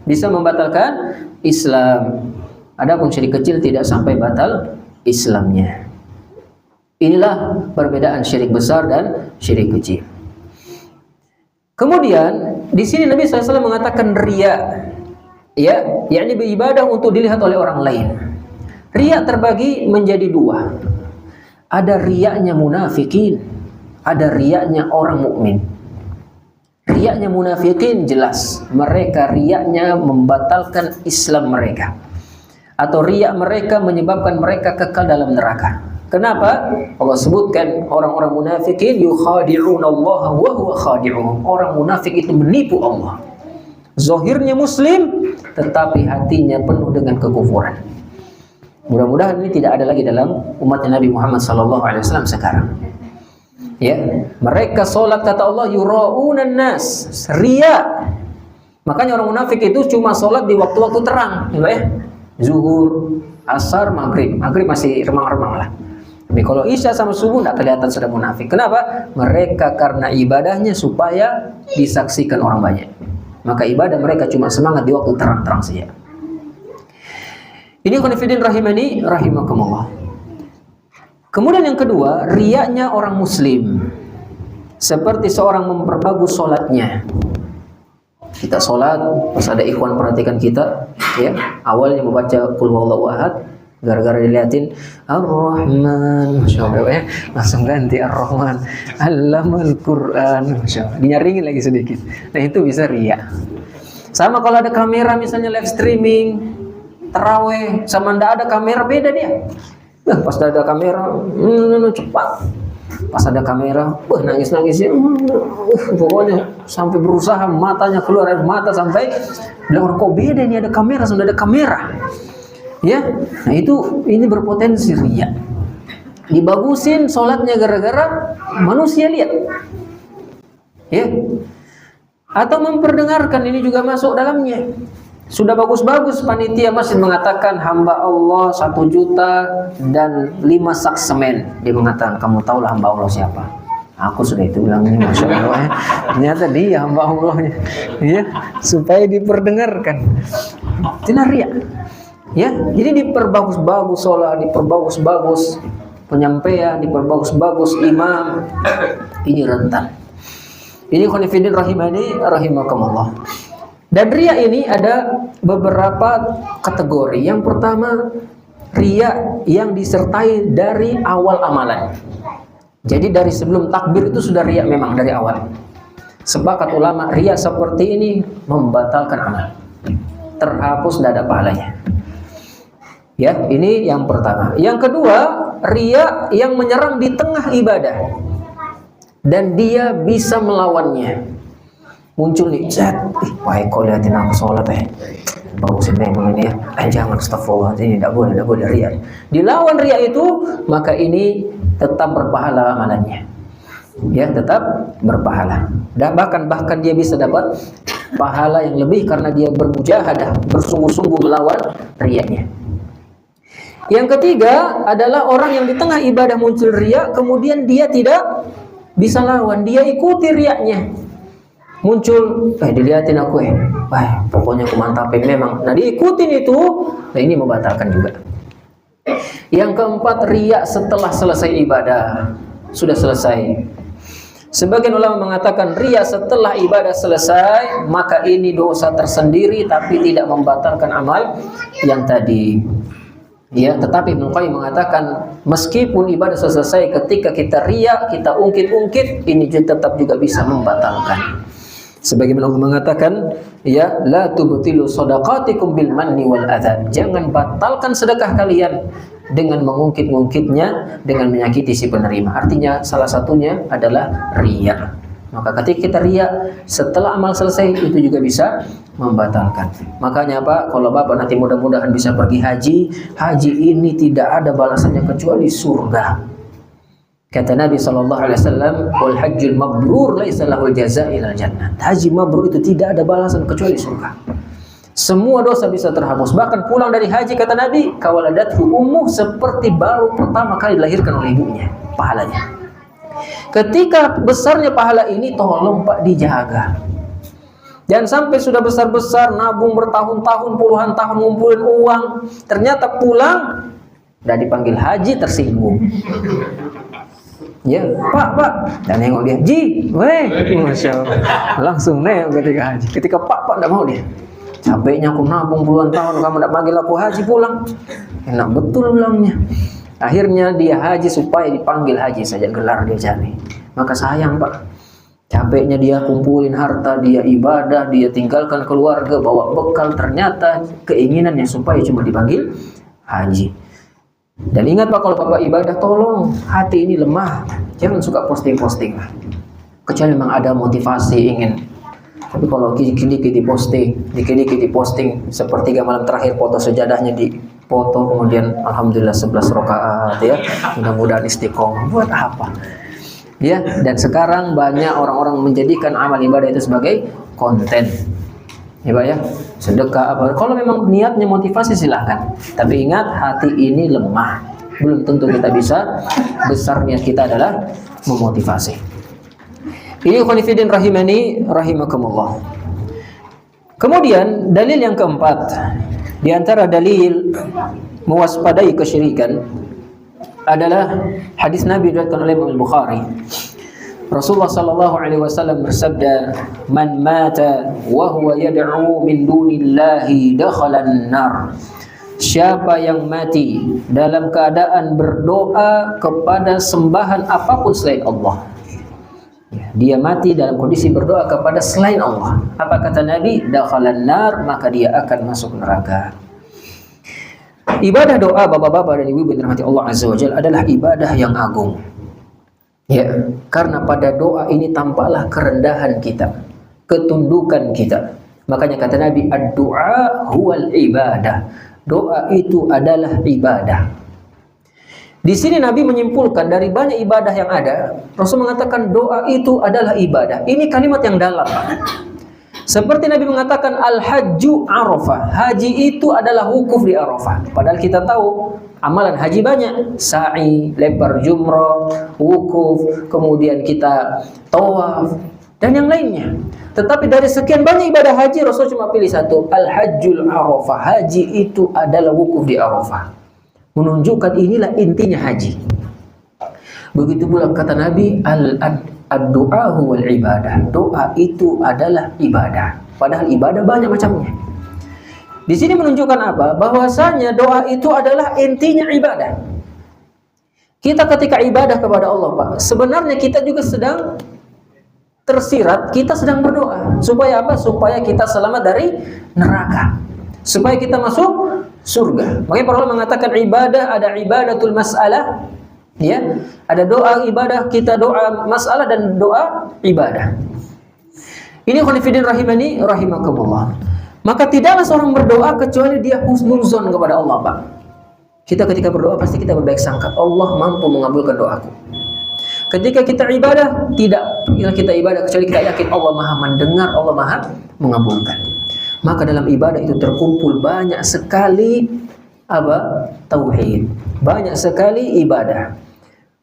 Bisa membatalkan Islam. Adapun syirik kecil tidak sampai batal Islamnya. Inilah perbedaan syirik besar dan syirik kecil. Kemudian di sini Nabi SAW mengatakan riya, ya, yakni beribadah untuk dilihat oleh orang lain. Riya terbagi menjadi dua. Ada riyanya munafikin, ada riyanya orang mukmin. Riyanya munafikin jelas, mereka riyanya membatalkan Islam mereka, atau riya mereka menyebabkan mereka kekal dalam neraka. Kenapa? Allah sebutkan orang-orang munafikin yukhadi'unallaha wa huwa khadi'uhum. Orang munafik itu menipu Allah. Zahirnya muslim, tetapi hatinya penuh dengan kekufuran. Mudah-mudahan ini tidak ada lagi dalam umat Nabi Muhammad SAW sekarang. Ya, mereka sholat kata Allah yura'unan nas, ria. Makanya orang munafik itu cuma sholat di waktu-waktu terang, ya, zuhur, asar, maghrib. Maghrib masih remang-remang lah. Tapi kalau isya sama subuh tidak kelihatan sudah munafik. Kenapa? Mereka karena ibadahnya supaya disaksikan orang banyak. Maka ibadah mereka cuma semangat di waktu terang-terang saja. Ini khonifidin rahimani rahimakumullah. Kemudian yang kedua, riyanya orang muslim. Seperti seorang memperbagus sholatnya. Kita sholat, pas ada ikhwan perhatikan kita, ya, awalnya membaca qul huwallahu ahad, gara-gara dilihatin Ar-Rahman, Masya Allah, ya, langsung ganti Ar-Rahman, Allamal Quran, Masya Allah, dinyaringin lagi sedikit. Nah itu bisa riya. Sama kalau ada kamera misalnya live streaming taraweh, sama ndak ada kamera beda dia. Pas ada kamera, cepat. Pas ada kamera, nangis-nangisnya, pokoknya sampai berusaha matanya keluar air mata sampai bilang kok beda ini ada kamera, sudah ada kamera. Ya, nah ini berpotensi riya. Dibagusin sholatnya gara-gara manusia lihat. Ya. Atau memperdengarkan, ini juga masuk dalamnya. Sudah bagus-bagus panitia masjid mengatakan hamba Allah 1 juta dan 5 sak semen. Dia mengatakan, kamu tahulah hamba Allah siapa? Aku sudah itu bilang ini, Masya Allah, ya. Ternyata dia hamba Allahnya, ya, supaya diperdengarkan. Itu riya. Ya, jadi diperbagus-bagus sholat, diperbagus-bagus penyampaian, diperbagus-bagus imam. Ini rentan. Ini khonifidin rahimani rahimakumullah. Dan riya ini ada beberapa kategori. Yang pertama, riya yang disertai dari awal amalan. Jadi dari sebelum takbir itu sudah riya memang dari awal. Sepakat ulama, riya seperti ini membatalkan amal. Terhapus, tidak ada pahalanya. Ya, ini yang pertama. Yang kedua, riya yang menyerang di tengah ibadah dan dia bisa melawannya. Muncul nih, wahai kau lihatin aku sholat bagusin memang ini ya. Jangan, astagfirullah, ini tidak boleh riya. Dilawan riya itu, maka ini tetap berpahala amalannya. Ya, tetap berpahala. Dan bahkan dia bisa dapat pahala yang lebih karena dia bermujahadah, bersungguh-sungguh melawan riyanya. Yang ketiga adalah orang yang di tengah ibadah muncul riya, kemudian dia tidak bisa lawan, dia ikuti riyanya. Muncul, dilihatin aku pokoknya aku mantapin memang. Nah diikutin itu, nah ini membatalkan juga. Yang keempat, riya setelah selesai ibadah, sudah selesai. Sebagian ulama mengatakan riya setelah ibadah selesai, maka ini dosa tersendiri tapi tidak membatalkan amal yang tadi. Ya, tetapi Ibnu Qayyim mengatakan meskipun ibadah selesai, ketika kita riya, kita ungkit-ungkit, ini tetap juga bisa membatalkan. Sebagaimana Allah mengatakan, ya, la tubtilu shadaqatikum bil manni wal adza. Jangan batalkan sedekah kalian dengan mengungkit-ungkitnya, dengan menyakiti si penerima. Artinya salah satunya adalah riya. Maka ketika kita riya setelah amal selesai, itu juga bisa membatalkan. Makanya Pak, kalau Bapak nanti mudah-mudahan bisa pergi haji, haji ini tidak ada balasannya kecuali surga. Kata Nabi SAW, wal hajjul mabrur laisa lahul jazaa ilal jannah. Haji mabrur itu tidak ada balasan kecuali surga. Semua dosa bisa terhapus. Bahkan pulang dari haji, kata Nabi, kawaladathu ummuh, seperti baru pertama kali dilahirkan oleh ibunya, pahalanya. Ketika besarnya pahala ini, tolong Pak dijaga. Jangan sampai sudah besar-besar nabung bertahun-tahun, puluhan tahun ngumpulin uang, ternyata pulang udah dipanggil haji tersinggung. Ya, Pak, dan nengok dia, Ji, Masya Allah, langsung nengok ketika haji. Ketika Pak tidak mau dia, capeknya aku nabung puluhan tahun, kamu tidak panggil aku haji pulang. Enak betul bilangnya. Akhirnya dia haji supaya dipanggil haji saja, gelar dia cari. Maka sayang Pak, capeknya dia kumpulin harta, dia ibadah, dia tinggalkan keluarga, bawa bekal, ternyata keinginannya supaya cuma dipanggil haji. Dan ingat Pak, kalau Bapak ibadah, tolong hati ini lemah, jangan suka posting-posting lah. Kecuali memang ada motivasi ingin. Tapi kalau dikit-dikit diposting, sepertiga malam terakhir foto sejadahnya di foto, kemudian alhamdulillah 11 rakaat ya, mudah-mudahan istiqomah, buat apa? Ya, dan sekarang banyak orang-orang menjadikan amal ibadah itu sebagai konten. Ya Pak ya, sedekah apa. Kalau memang niatnya motivasi silahkan. Tapi ingat, hati ini lemah. Belum tentu kita bisa. Besar niat kita adalah memotivasi. Ini khonifidin rahimani rahimakumullah. Kemudian dalil yang keempat, di antara dalil mewaspadai kesyirikan adalah hadis Nabi diriwayatkan oleh Imam Bukhari. Rasulullah sallallahu alaihi wasallam bersabda, "Man mata wa huwa yad'u min dunillahi dakhalan nar." Siapa yang mati dalam keadaan berdoa kepada sembahan apapun selain Allah. Dia mati dalam kondisi berdoa kepada selain Allah. Apa kata Nabi? Dakhalan nar, maka dia akan masuk neraka. Ibadah doa bapak-bapak dan ibu-ibu yang dirahmati Allah Azza wa Jalla adalah ibadah yang agung. Ya, karena pada doa ini tampaklah kerendahan kita, ketundukan kita. Makanya kata Nabi, ad-du'a huwal ibadah. Doa itu adalah ibadah. Di sini Nabi menyimpulkan dari banyak ibadah yang ada, Rasul mengatakan doa itu adalah ibadah. Ini kalimat yang dalam. Seperti Nabi mengatakan al-hajju arafah. Haji itu adalah wukuf di Arafah. Padahal kita tahu amalan haji banyak. Sa'i, lempar jumrah, wukuf, kemudian kita tawaf dan yang lainnya. Tetapi dari sekian banyak ibadah haji, Rasul cuma pilih satu, al-hajjul arafah. Haji itu adalah wukuf di Arafah. Menunjukkan inilah intinya haji. Begitu pula kata Nabi, ad-du'a huwal ibadah. Doa itu adalah ibadah. Padahal ibadah banyak macamnya. Di sini menunjukkan apa? Bahwasanya doa itu adalah intinya ibadah. Kita ketika ibadah kepada Allah, Pak, sebenarnya kita juga sedang tersirat, kita sedang berdoa. Supaya apa? Supaya kita selamat dari neraka. Supaya kita masuk surga. Makanya para ulama mengatakan ibadah ada ibadatul mas'alah, ya, ada doa ibadah, kita doa masalah dan doa ibadah. Ini khonifidin rahimani rahimakumullah. Maka tidaklah seorang berdoa kecuali dia husnuzon kepada Allah, Pak. Kita ketika berdoa pasti kita berbaik sangka, Allah mampu mengabulkan doaku. Ketika kita ibadah, tidak kita ibadah kecuali kita yakin Allah Maha mendengar, Allah Maha mengabulkan. Maka dalam ibadah itu terkumpul banyak sekali tauhid, banyak sekali ibadah.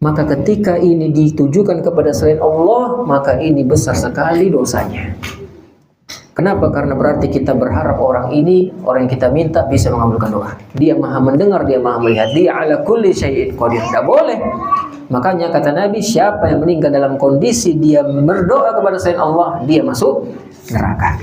Maka ketika ini ditujukan kepada selain Allah, maka ini besar sekali dosanya. Kenapa? Karena berarti kita berharap orang ini, orang yang kita minta bisa mengabulkan doa. Dia Maha mendengar, dia Maha melihat, dia ala kulli syai'in qadir. Tidak boleh. Makanya kata Nabi, siapa yang meninggal dalam kondisi dia berdoa kepada selain Allah, dia masuk neraka.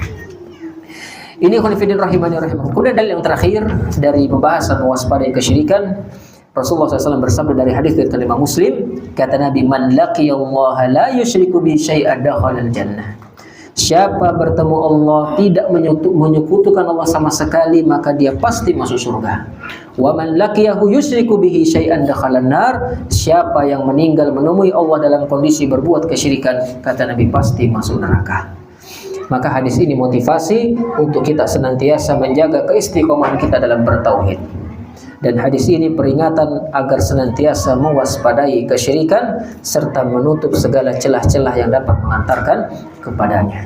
Ini khonifidin rahimani rahimahullah. Kemudian dalil yang terakhir dari pembahasan waspadai kesyirikan, Rasulullah SAW bersabda dari hadis dari Imam Muslim, kata Nabi, man laqiyallaha la yusyriku bi syai'an dakhalal jannah. Siapa bertemu Allah tidak menyekutukan Allah sama sekali, maka dia pasti masuk surga. Wa man laqiyahu yusyriku bihi syai'an dakhalan nar. Siapa yang meninggal menemui Allah dalam kondisi berbuat kesyirikan, kata Nabi, pasti masuk neraka. Maka hadis ini motivasi untuk kita senantiasa menjaga keistiqomahan kita dalam bertauhid. Dan hadis ini peringatan agar senantiasa mewaspadai kesyirikan serta menutup segala celah-celah yang dapat mengantarkan kepadanya.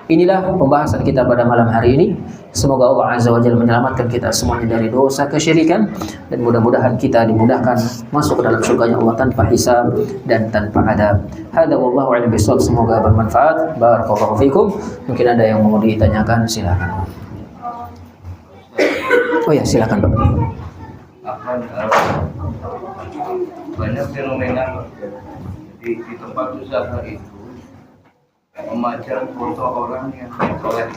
Inilah pembahasan kita pada malam hari ini. Semoga Allah Azza wa Jalla menyelamatkan kita semuanya dari dosa kesyirikan, dan mudah-mudahan kita dimudahkan masuk ke dalam surganya Allah tanpa hisab dan tanpa adab. Hada wallahu a'lam bishawab. Semoga bermanfaat. Barakallahu fikum. Mungkin ada yang mau ditanyakan, silakan. Oh ya, silakan Pak. Banyak fenomena di tempat usaha itu memajang foto orang yang soleh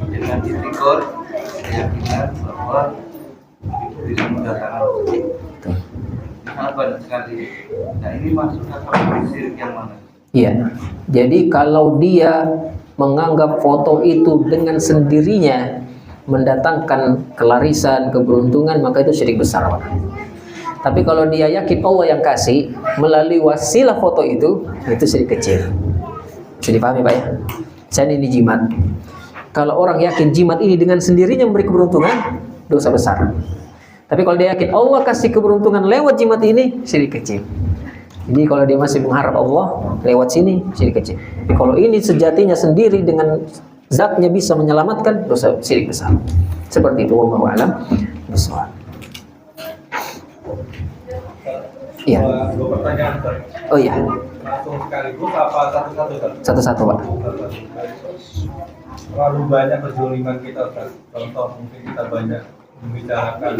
dengan istiqor keyakinan bahwa itu bisa mendatangkan sangat banyak sekali. Nah, ini masuk kategori syirik yang mana? Iya, jadi kalau dia menganggap foto itu dengan sendirinya mendatangkan kelarisan, keberuntungan, maka itu syirik besar, Pak. Tapi kalau dia yakin Allah yang kasih melalui wasilah foto itu syirik kecil. Bisa dipahami Pak ya? Saya ini jimat. Kalau orang yakin jimat ini dengan sendirinya memberi keberuntungan, dosa besar. Tapi kalau dia yakin Allah kasih keberuntungan lewat jimat ini, syirik kecil. Jadi kalau dia masih mengharap Allah lewat sini, syirik kecil. Tapi kalau ini sejatinya sendiri dengan zatnya bisa menyelamatkan, dosa syirik besar. Seperti itu, wallahu a'lam bishawab. Iya. Dua pertanyaan. Oh iya. Langsung sekaligus apa satu-satu? Satu-satu Pak. Terlalu banyak kezaliman kita, Ustaz. Contoh mungkin kita banyak membicarakan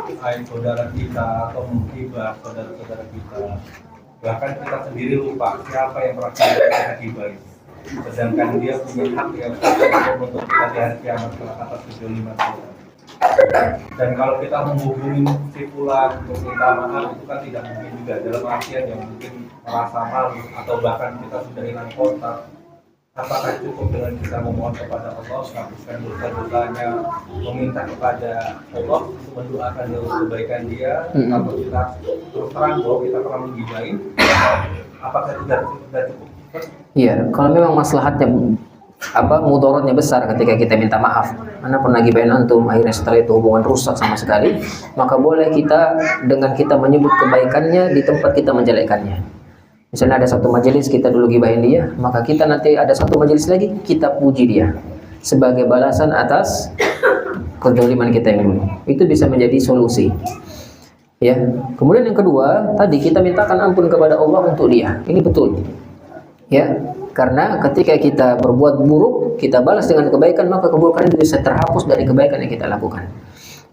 aib saudara kita atau menghibah saudara-saudara kita. Bahkan kita sendiri lupa siapa yang pernah kita hibah itu. Sedangkan dia punya hak yang untuk kita di hari kiamat atas kezaliman kita. Dan kalau kita menghubungi si fulan untuk minta maaf itu kan tidak mungkin juga, dalam artian yang mungkin merasa malu atau bahkan kita sudah hilang kontak. Apakah cukup dengan kita memohon kepada Allah, menghapuskan dosa-dosanya, meminta kepada Allah untuk mendoakan dia untuk kebaikan dia, atau kita terus terang bahwa kita pernah menggibahin, apakah tidak cukup? Iya, kalau memang maslahatnya mudaratnya besar ketika kita minta maaf, Anda pernah gibahin antum, akhirnya setelah itu hubungan rusak sama sekali, maka boleh kita dengan kita menyebut kebaikannya di tempat kita menjelekannya. Misalnya ada satu majelis kita dulu gibahin dia, maka kita nanti ada satu majelis lagi kita puji dia sebagai balasan atas kezaliman kita yang dulu. Itu bisa menjadi solusi. Ya. Kemudian yang kedua, tadi kita mintakan ampun kepada Allah untuk dia. Ini betul. Ya, karena ketika kita berbuat buruk, kita balas dengan kebaikan, maka keburukan itu bisa terhapus dari kebaikan yang kita lakukan.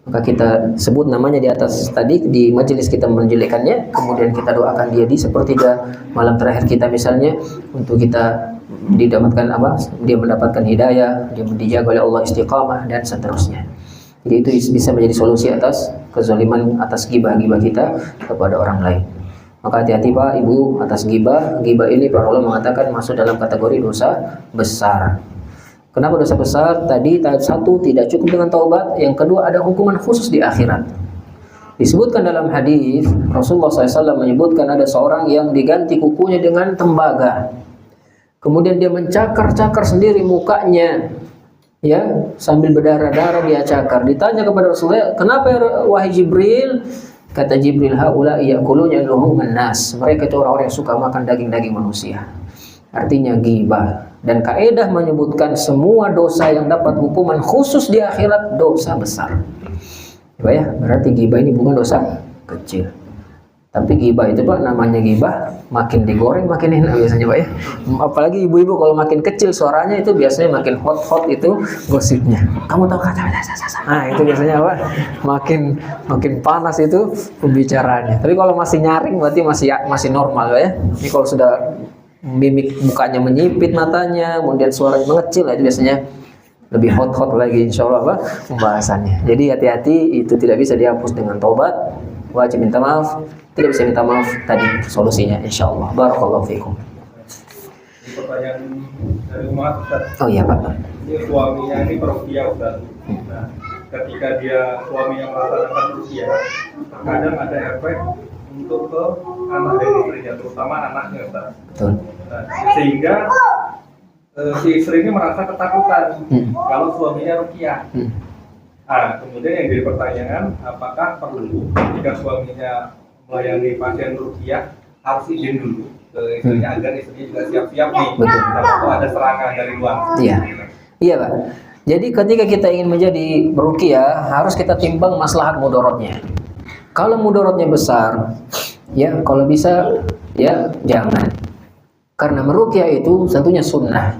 Maka kita sebut namanya di atas tadi, di majelis kita menjelekkannya, kemudian kita doakan dia di sepertiga malam terakhir kita misalnya, untuk kita didapatkan dia mendapatkan hidayah, dia dijaga oleh Allah istiqamah dan seterusnya. Jadi itu bisa menjadi solusi atas kezaliman, atas gibah-gibah kita kepada orang lain. Maka hati-hati Pak, Ibu atas gibah. Gibah ini para ulama mengatakan masuk dalam kategori dosa besar. Kenapa dosa besar? Tadi satu, tidak cukup dengan taubat. Yang kedua, ada hukuman khusus di akhirat. Disebutkan dalam hadis Rasulullah SAW menyebutkan ada seorang yang diganti kukunya dengan tembaga. Kemudian dia mencakar-cakar sendiri mukanya, ya, sambil berdarah-darah dia cakar. Ditanya kepada Rasulullah, kenapa wahai Jibril? Kata Jibril, haula ya'kuluna luhuman nas. Mereka itu orang-orang yang suka makan daging-daging manusia. Artinya ghibah. Dan kaidah menyebutkan semua dosa yang dapat hukuman khusus di akhirat dosa besar. Ya, berarti ghibah ini bukan dosa kecil. Tapi ghibah itu Pak, namanya ghibah, makin digoreng makin enak biasanya Pak ya. Apalagi ibu-ibu kalau makin kecil suaranya itu biasanya makin hot itu gosipnya. Kamu tahu kata nah itu biasanya Pak, makin panas itu pembicaraannya. Tapi kalau masih nyaring berarti masih normal Pak ya. Ini kalau sudah mimik mukanya menyipit matanya, kemudian suaranya mengecil, itu biasanya lebih hot lagi insya Allah Pak pembahasannya. Jadi hati-hati, itu tidak bisa dihapus dengan taubat, wajib minta maaf. Tidak bisa minta maaf, tadi solusinya insya Allah. Barakallahu fiikum. Pertanyaan dari umat Ustaz. Oh iya Pak. Ini suaminya ini peruqyah Ustaz. Nah, ketika dia suaminya melaksanakan ruqyah, terkadang ada efek untuk ke anak dari istrinya, terutama anaknya Ustaz. Betul. Nah, sehingga si istrinya merasa ketakutan kalau suaminya ruqyah. Nah, kemudian yang jadi pertanyaan, apakah perlu jika suaminya melayani pasien ruqyah harus izin dulu ke istrinya agar istrinya juga siap-siap nih kalau ada serangan dari luar. Iya Pak. Jadi ketika kita ingin menjadi ruqyah harus kita timbang maslahat mudaratnya. Kalau mudaratnya besar, ya kalau bisa ya jangan. Karena meruqyah itu tentunya sunnah.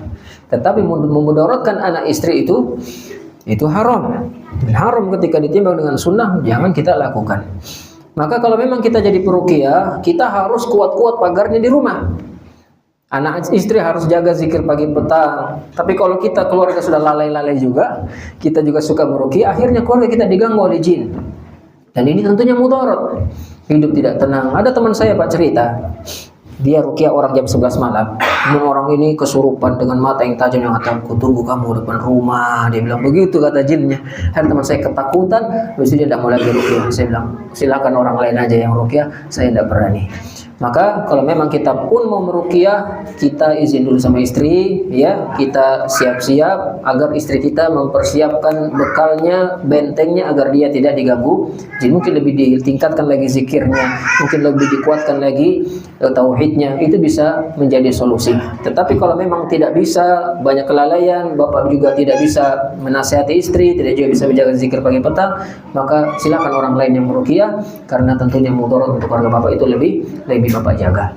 Tetapi memudaratkan anak istri itu haram. Haram ketika ditimbang dengan sunnah, jangan kita lakukan. Maka kalau memang kita jadi peruqyah, kita harus kuat-kuat pagarnya di rumah. Anak istri harus jaga zikir pagi petang. Tapi kalau kita keluarga sudah lalai-lalai juga, kita juga suka meruqyah, akhirnya keluarga kita diganggu oleh jin. Dan ini tentunya mudarat. Hidup tidak tenang. Ada teman saya Pak cerita, dia ruqyah orang jam 11 malam, kemudian orang ini kesurupan dengan mata yang tajam yang mengatakan, "Ku tunggu kamu depan rumah." Dia bilang begitu, kata jinnya. Hari teman saya ketakutan, habis itu dia tidak mau lagi ruqyah. Saya bilang, silakan orang lain aja yang ruqyah, saya tidak berani. Maka kalau memang kita pun mau meruqyah, kita izin dulu sama istri, ya, kita siap-siap agar istri kita mempersiapkan bekalnya, bentengnya agar dia tidak diganggu. Jadi mungkin lebih ditingkatkan lagi zikirnya, mungkin lebih dikuatkan lagi tauhidnya, itu bisa menjadi solusi. Tetapi kalau memang tidak bisa, banyak kelalaian, bapak juga tidak bisa menasihati istri, tidak juga bisa menjaga zikir pagi petang, maka silakan orang lain yang meruqyah, karena tentunya mudarat untuk keluarga bapak itu lebih bapak jaga.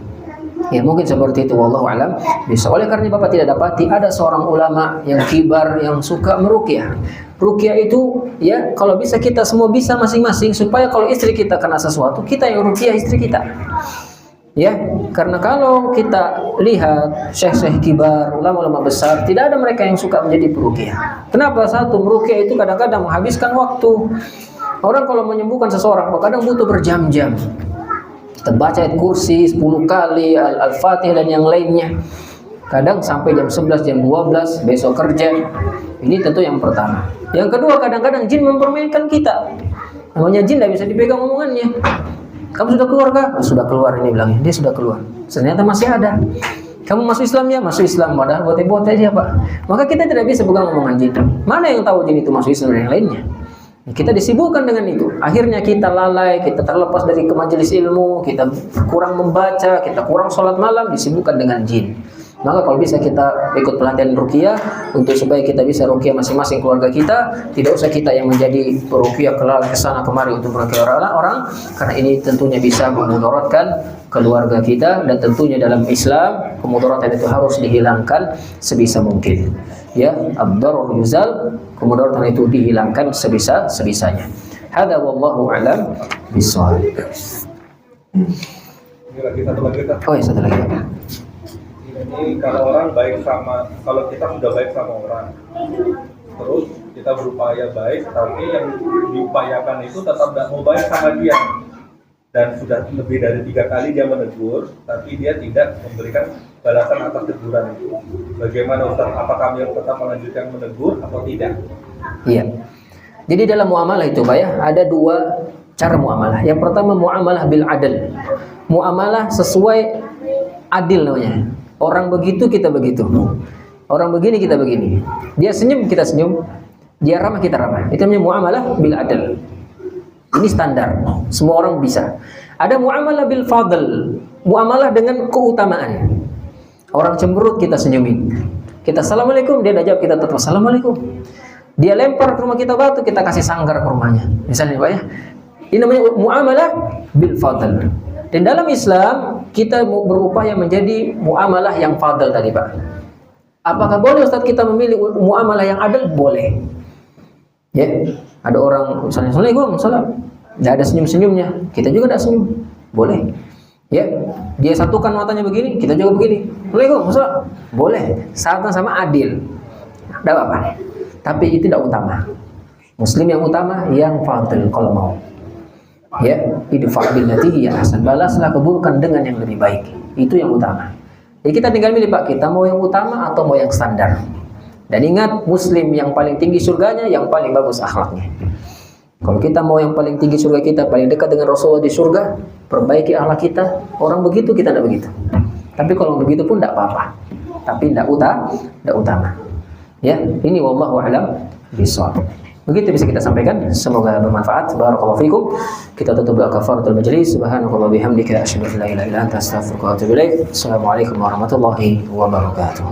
Ya mungkin seperti itu, wallahu alam. Bisa. Oleh karena bapak tidak dapati ada seorang ulama yang kibar yang suka meruqyah. Ruqyah itu ya kalau bisa kita semua bisa masing-masing, supaya kalau istri kita kena sesuatu, kita yang ruqyah istri kita. Ya, karena kalau kita lihat syekh-syekh kibar, ulama-ulama besar, tidak ada mereka yang suka menjadi peruqyah. Kenapa? Satu, meruqyah itu kadang-kadang menghabiskan waktu. Orang kalau menyembuhkan seseorang, kadang butuh berjam-jam. Kita baca ayat kursi 10 kali, Al-Fatihah dan yang lainnya. Kadang sampai jam 11, jam 12, besok kerja. Ini tentu yang pertama. Yang kedua, kadang-kadang jin mempermainkan kita. Namanya jin tidak bisa dipegang omongannya. Kamu sudah keluar kah? Oh, sudah keluar, ini bilangnya. Dia sudah keluar. Ternyata masih ada. Kamu masuk Islam ya? Masuk Islam. Padahal bote-bote aja, Pak. Maka kita tidak bisa pegang omongan jin. Mana yang tahu jin itu masuk Islam dan yang lainnya? Kita disibukkan dengan itu. Akhirnya kita lalai, kita terlepas dari ke majelis ilmu, kita kurang membaca, kita kurang sholat malam, disibukkan dengan jin. Maka kalau bisa kita ikut pelatihan ruqyah untuk supaya kita bisa ruqyah masing-masing keluarga kita, tidak usah kita yang menjadi peruqyah ke sana kemari untuk meruqyah orang, karena ini tentunya bisa memudaratkan keluarga kita, dan tentunya dalam Islam kemudaratan itu harus dihilangkan sebisa mungkin. Ya, ad-darar yuzal, kemudaratan itu dihilangkan sebisanya. Hada wallahu a'lam bishawab. Ini lagi satu lagi. Oh ya, satu lagi. Ini kalau orang baik sama, kalau kita sudah baik sama orang, terus kita berupaya baik, tapi yang diupayakan itu tetap tidak mau baik sama dia, dan sudah lebih dari 3 kali dia menegur, tapi dia tidak memberikan balasan atas teguran itu. Bagaimana Ustaz? Apakah kami tetap melanjutkan menegur atau tidak? Iya. Jadi dalam muamalah itu, Pak ya, ada 2 cara muamalah. Yang pertama muamalah bil adl. Muamalah sesuai adil namanya. Orang begitu kita begitu. Orang begini kita begini. Dia senyum kita senyum. Dia ramah kita ramah. Itu namanya muamalah bil adl. Ini standar. Semua orang bisa. Ada muamalah bil fadl. Muamalah dengan keutamaan. Orang cemberut kita senyumin. Kita assalamualaikum, dia jawab kita tetap assalamualaikum. Dia lempar ke rumah kita batu, kita kasih sanggar ke rumahnya. Misalnya Pak ya. Ini namanya muamalah bil fadl. Dan dalam Islam kita berupaya menjadi muamalah yang fadl tadi Pak. Apakah boleh Ustaz kita memilih muamalah yang adil? Boleh. Ya, ada orang misalnya assalamualaikum, salam. Tidak ada senyum-senyumnya, kita juga tidak senyum. Boleh. Ya, dia satukan matanya begini, kita juga begini. Assalamualaikum, salam. Boleh. Sama-sama adil. Tidak apa-apa. Tapi itu tidak utama. Muslim yang utama yang fadl kalau mau. Ya, idfa' billati hiya ahsan, balaslah keburukan dengan yang lebih baik. Itu yang utama. Jadi kita tinggal milih Pak, kita mau yang utama atau mau yang standar. Dan ingat, muslim yang paling tinggi surganya, yang paling bagus akhlaknya. Kalau kita mau yang paling tinggi surga kita, paling dekat dengan Rasulullah di surga, perbaiki akhlak kita. Orang begitu, kita tidak begitu. Tapi kalau begitu pun tidak apa-apa. Tapi tidak utama. Ya, ini wallahu a'lam bishawab. Begitu bisa kita sampaikan, semoga bermanfaat. Barakallahu fikum. Kita tutup doa kafaratul majlis. Subhanallahi bihamdika asyhadu an la ilaha illa anta astaghfiruka wa atubu ilaik. Assalamualaikum warahmatullahi wabarakatuh.